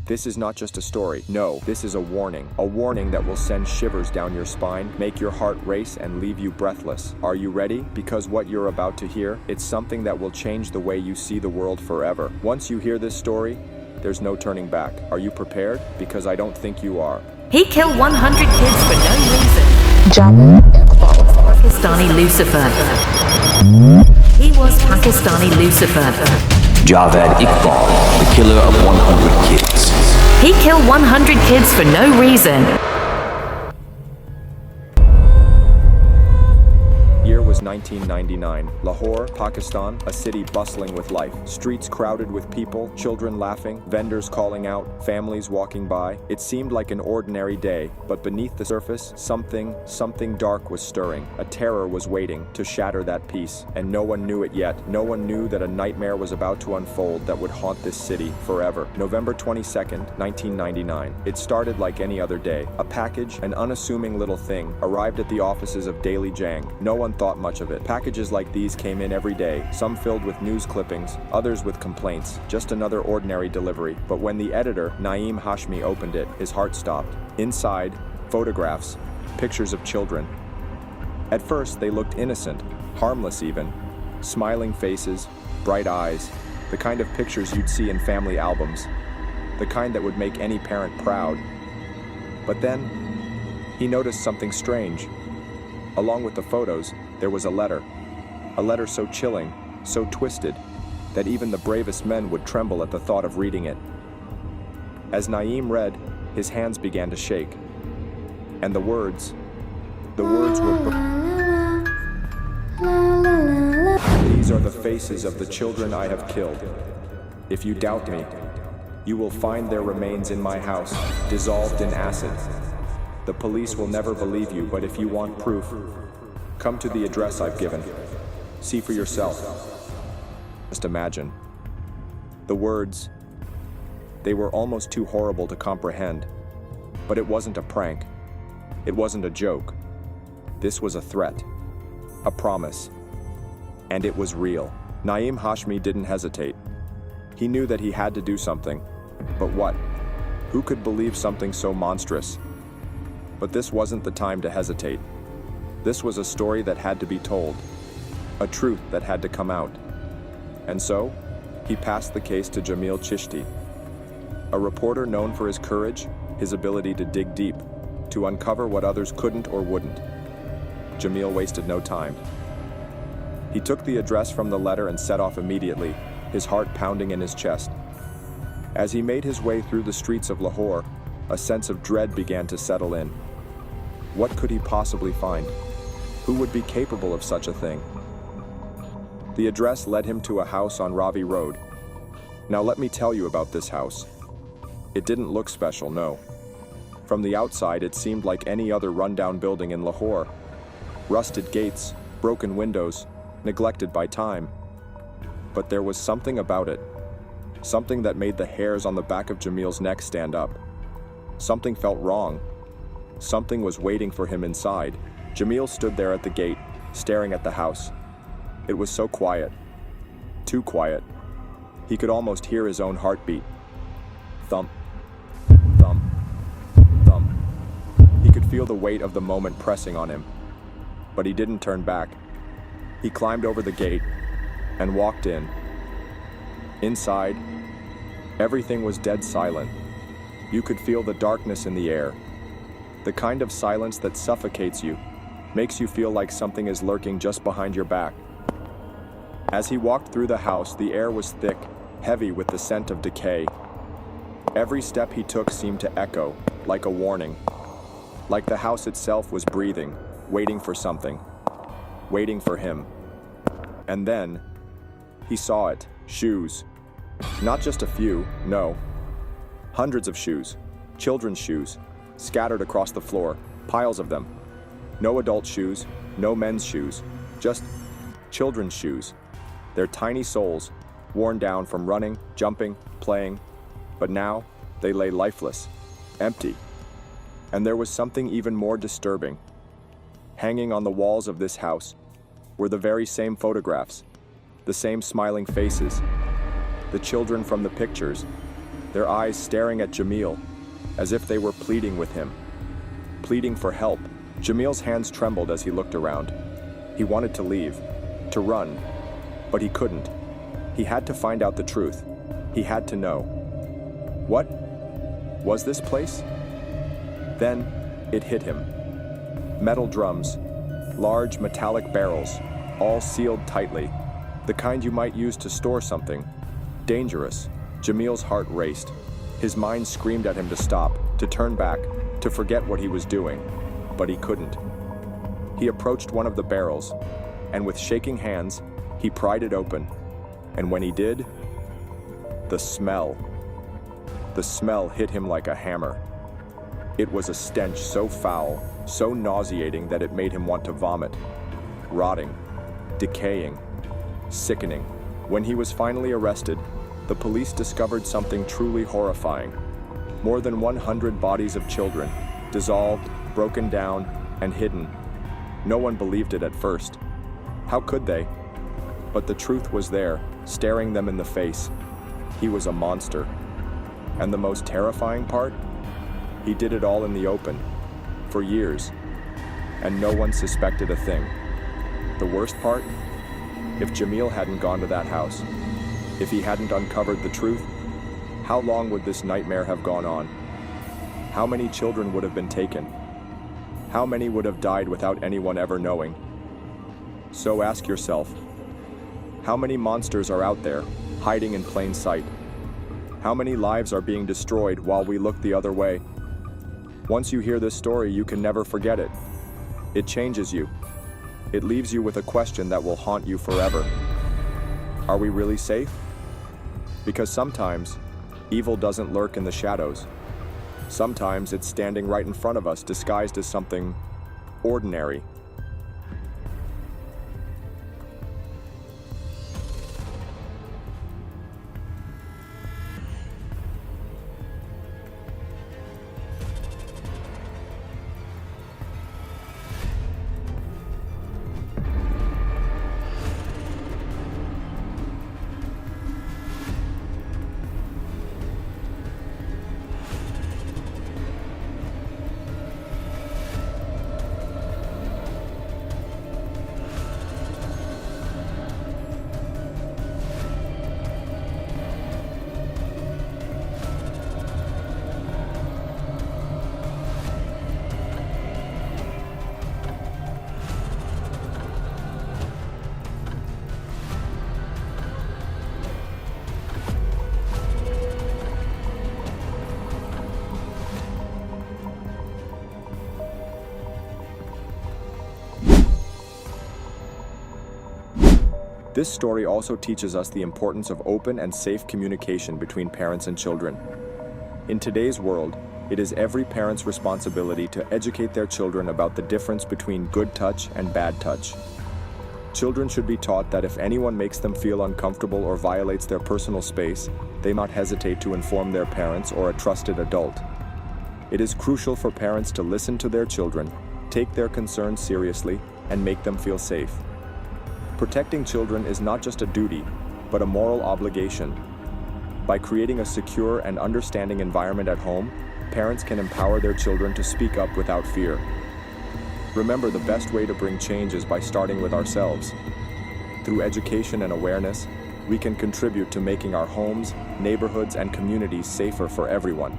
This is not just a story. No, this is a warning. A warning that will send shivers down your spine, make your heart race, and leave you breathless. Are you ready? Because what you're about to hear, it's something that will change the way you see the world forever. Once you hear this story, there's no turning back. Are you prepared? Because I don't think you are. He killed 100 kids for no reason. Javed Iqbal. Pakistani Lucifer. He was Pakistani Lucifer. Javed Iqbal, the killer of 100 kids. He killed 100 kids for no reason. Year was 1999. Lahore, Pakistan, a city bustling with life. Streets crowded with people, children laughing, vendors calling out, families walking by. It seemed like an ordinary day, but beneath the surface, something dark was stirring. A terror was waiting to shatter that peace, and no one knew it yet. No one knew that a nightmare was about to unfold that would haunt this city forever. November 22nd, 1999. It started like any other day. A package, an unassuming little thing, arrived at the offices of Daily Jang. No one thought much of it. Packages like these came in every day, some filled with news clippings, others with complaints, just another ordinary delivery. But when the editor, Naeem Hashmi, opened it, his heart stopped. Inside, photographs, pictures of children. At first, they looked innocent, harmless even. Smiling faces, bright eyes, the kind of pictures you'd see in family albums, the kind that would make any parent proud. But then, he noticed something strange. Along with the photos, there was a letter so chilling, so twisted, that even the bravest men would tremble at the thought of reading it. As Naeem read, his hands began to shake, and the words were, "These are the faces of the children I have killed. If you doubt me, you will find their remains in my house, dissolved in acid. The police will never believe you, but if you want proof, come to the address I've given. See for yourself." Just imagine. The words, they were almost too horrible to comprehend. But it wasn't a prank. It wasn't a joke. This was a threat, a promise, and it was real. Naeem Hashmi didn't hesitate. He knew that he had to do something. But what? Who could believe something so monstrous? But this wasn't the time to hesitate. This was a story that had to be told, a truth that had to come out. And so, he passed the case to Jamil Chishti, a reporter known for his courage, his ability to dig deep, to uncover what others couldn't or wouldn't. Jamil wasted no time. He took the address from the letter and set off immediately, his heart pounding in his chest. As he made his way through the streets of Lahore, a sense of dread began to settle in. What could he possibly find? Who would be capable of such a thing? The address led him to a house on Ravi Road. Now let me tell you about this house. It didn't look special, no. From the outside, it seemed like any other rundown building in Lahore. Rusted gates, broken windows, neglected by time. But there was something about it. Something that made the hairs on the back of Jamil's neck stand up. Something felt wrong. Something was waiting for him inside. Jamil stood there at the gate, staring at the house. It was so quiet. Too quiet. He could almost hear his own heartbeat. Thump. Thump. Thump. He could feel the weight of the moment pressing on him. But he didn't turn back. He climbed over the gate and walked in. Inside, everything was dead silent. You could feel the darkness in the air. The kind of silence that suffocates you, makes you feel like something is lurking just behind your back. As he walked through the house, the air was thick, heavy with the scent of decay. Every step he took seemed to echo, like a warning. Like the house itself was breathing, waiting for something. Waiting for him. And then, he saw it. Shoes. Not just a few, no. Hundreds of shoes. Children's shoes. Scattered across the floor. Piles of them. No adult shoes, no men's shoes. Just children's shoes. Their tiny soles, worn down from running, jumping, playing. But now, they lay lifeless, empty. And there was something even more disturbing. Hanging on the walls of this house were the very same photographs, the same smiling faces, the children from the pictures, their eyes staring at Jamil, as if they were pleading with him, pleading for help. Jamil's hands trembled as he looked around. He wanted to leave, to run, but he couldn't. He had to find out the truth. He had to know. What was this place? Then it hit him. Metal drums, large metallic barrels, all sealed tightly, the kind you might use to store something. Dangerous. Jamil's heart raced. His mind screamed at him to stop, to turn back, to forget what he was doing, but he couldn't. He approached one of the barrels, and with shaking hands, he pried it open. And when he did, the smell hit him like a hammer. It was a stench so foul, so nauseating that it made him want to vomit. Rotting, decaying, sickening. When he was finally arrested, the police discovered something truly horrifying. More than 100 bodies of children, dissolved, broken down, and hidden. No one believed it at first. How could they? But the truth was there, staring them in the face. He was a monster. And the most terrifying part? He did it all in the open, for years, and no one suspected a thing. The worst part? If Jamil hadn't gone to that house, if he hadn't uncovered the truth, how long would this nightmare have gone on? How many children would have been taken? How many would have died without anyone ever knowing? So ask yourself, how many monsters are out there, hiding in plain sight? How many lives are being destroyed while we look the other way? Once you hear this story, you can never forget it. It changes you. It leaves you with a question that will haunt you forever. Are we really safe? Because sometimes, evil doesn't lurk in the shadows. Sometimes it's standing right in front of us, disguised as something ordinary. This story also teaches us the importance of open and safe communication between parents and children. In today's world, it is every parent's responsibility to educate their children about the difference between good touch and bad touch. Children should be taught that if anyone makes them feel uncomfortable or violates their personal space, they might hesitate to inform their parents or a trusted adult. It is crucial for parents to listen to their children, take their concerns seriously, and make them feel safe. Protecting children is not just a duty, but a moral obligation. By creating a secure and understanding environment at home, parents can empower their children to speak up without fear. Remember, the best way to bring change is by starting with ourselves. Through education and awareness, we can contribute to making our homes, neighborhoods, and communities safer for everyone.